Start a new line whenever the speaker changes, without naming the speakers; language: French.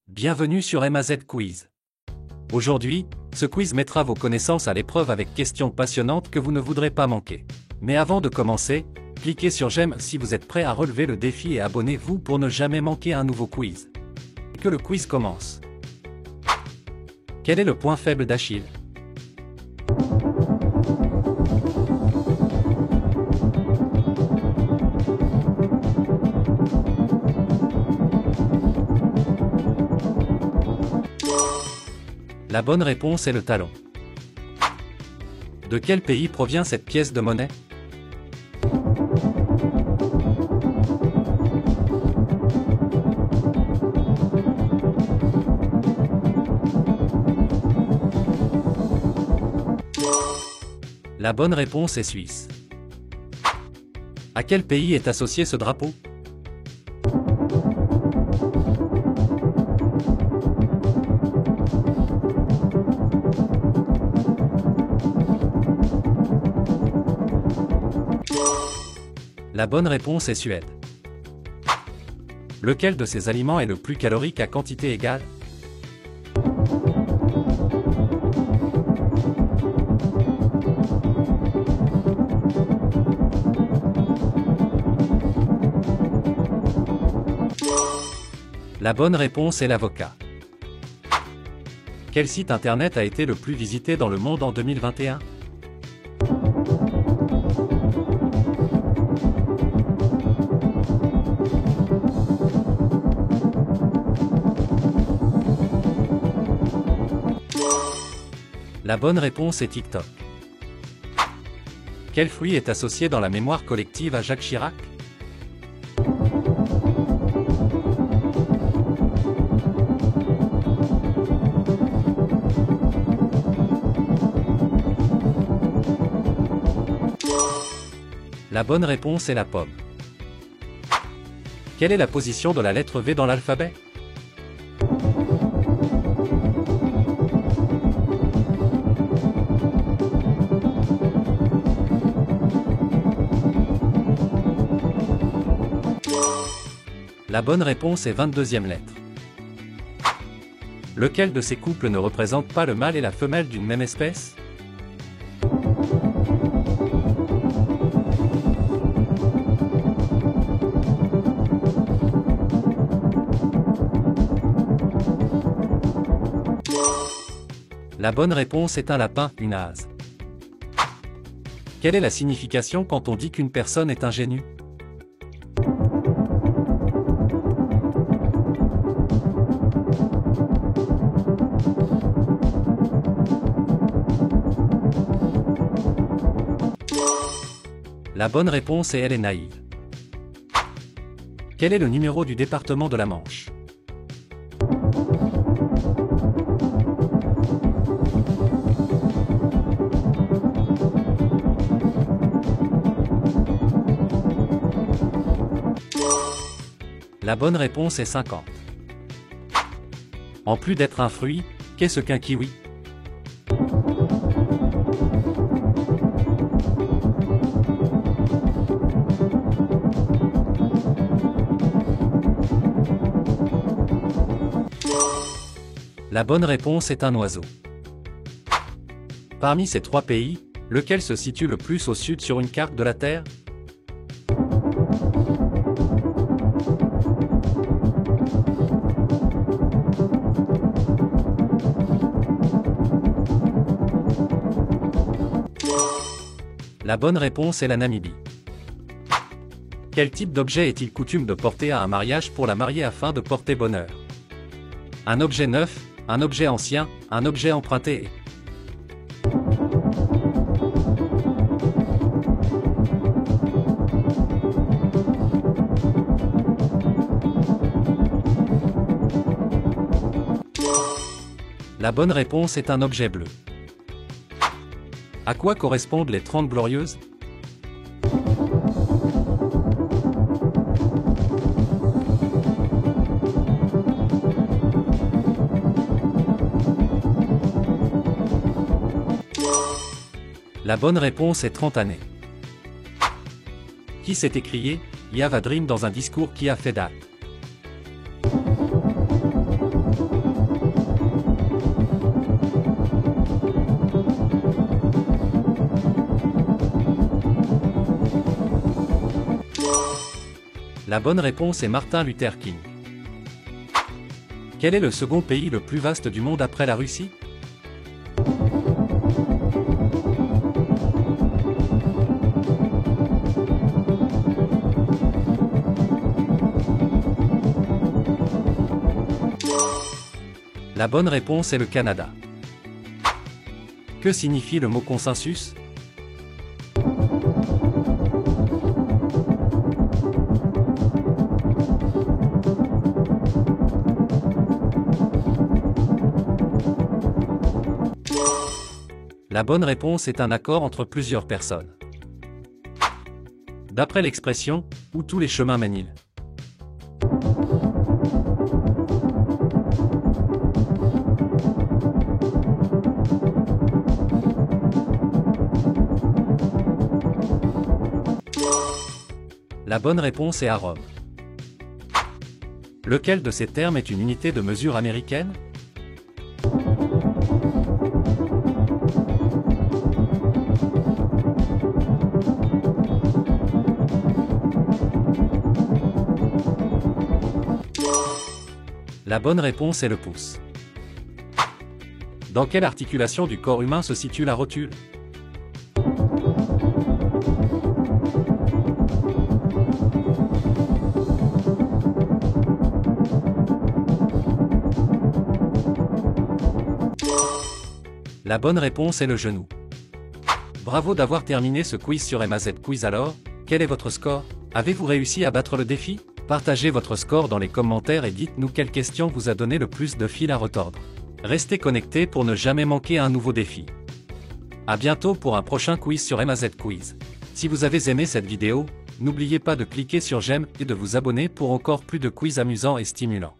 Bienvenue sur MAZ Quiz. Aujourd'hui, ce quiz mettra vos connaissances à l'épreuve avec questions passionnantes que vous ne voudrez pas manquer. Mais avant de commencer, cliquez sur j'aime si vous êtes prêt à relever le défi et abonnez-vous pour ne jamais manquer un nouveau quiz. Que le quiz commence. Quel est le point faible d'Achille? La bonne réponse est le talon. De quel pays provient cette pièce de monnaie? La bonne réponse est suisse. À quel pays est associé ce drapeau? La bonne réponse est Suède. Lequel de ces aliments est le plus calorique à quantité égale? La bonne réponse est l'avocat. Quel site internet a été le plus visité dans le monde en 2021? La bonne réponse est TikTok. Quel fruit est associé dans la mémoire collective à Jacques Chirac? La bonne réponse est la pomme. Quelle est la position de la lettre V dans l'alphabet? La bonne réponse est 22e lettre. Lequel de ces couples ne représente pas le mâle et la femelle d'une même espèce? La bonne réponse est un lapin, une hase. Quelle est la signification quand on dit qu'une personne est ingénue? La bonne réponse est elle est naïve. Quel est le numéro du département de la Manche? La bonne réponse est 50. En plus d'être un fruit, qu'est-ce qu'un kiwi? La bonne réponse est un oiseau. Parmi ces trois pays, lequel se situe le plus au sud sur une carte de la Terre? La bonne réponse est la Namibie. Quel type d'objet est-il coutume de porter à un mariage pour la mariée afin de porter bonheur? Un objet neuf, un objet ancien, un objet emprunté. La bonne réponse est un objet bleu. À quoi correspondent les 30 Glorieuses? La bonne réponse est 30 années. Qui s'est écrié « You have a dream » dans un discours qui a fait date? La bonne réponse est Martin Luther King. Quel est le second pays le plus vaste du monde après la Russie? La bonne réponse est le Canada. Que signifie le mot consensus? La bonne réponse est un accord entre plusieurs personnes. D'après l'expression, où tous les chemins mènent-ils? La bonne réponse est à Rome. Lequel de ces termes est une unité de mesure américaine? La bonne réponse est le pouce. Dans quelle articulation du corps humain se situe la rotule? La bonne réponse est le genou. Bravo d'avoir terminé ce quiz sur MAZ Quiz. Alors, quel est votre score? Avez-vous réussi à battre le défi? Partagez votre score dans les commentaires et dites-nous quelle question vous a donné le plus de fil à retordre. Restez connectés pour ne jamais manquer un nouveau défi. À bientôt pour un prochain quiz sur MAZ Quiz. Si vous avez aimé cette vidéo, n'oubliez pas de cliquer sur j'aime et de vous abonner pour encore plus de quiz amusants et stimulants.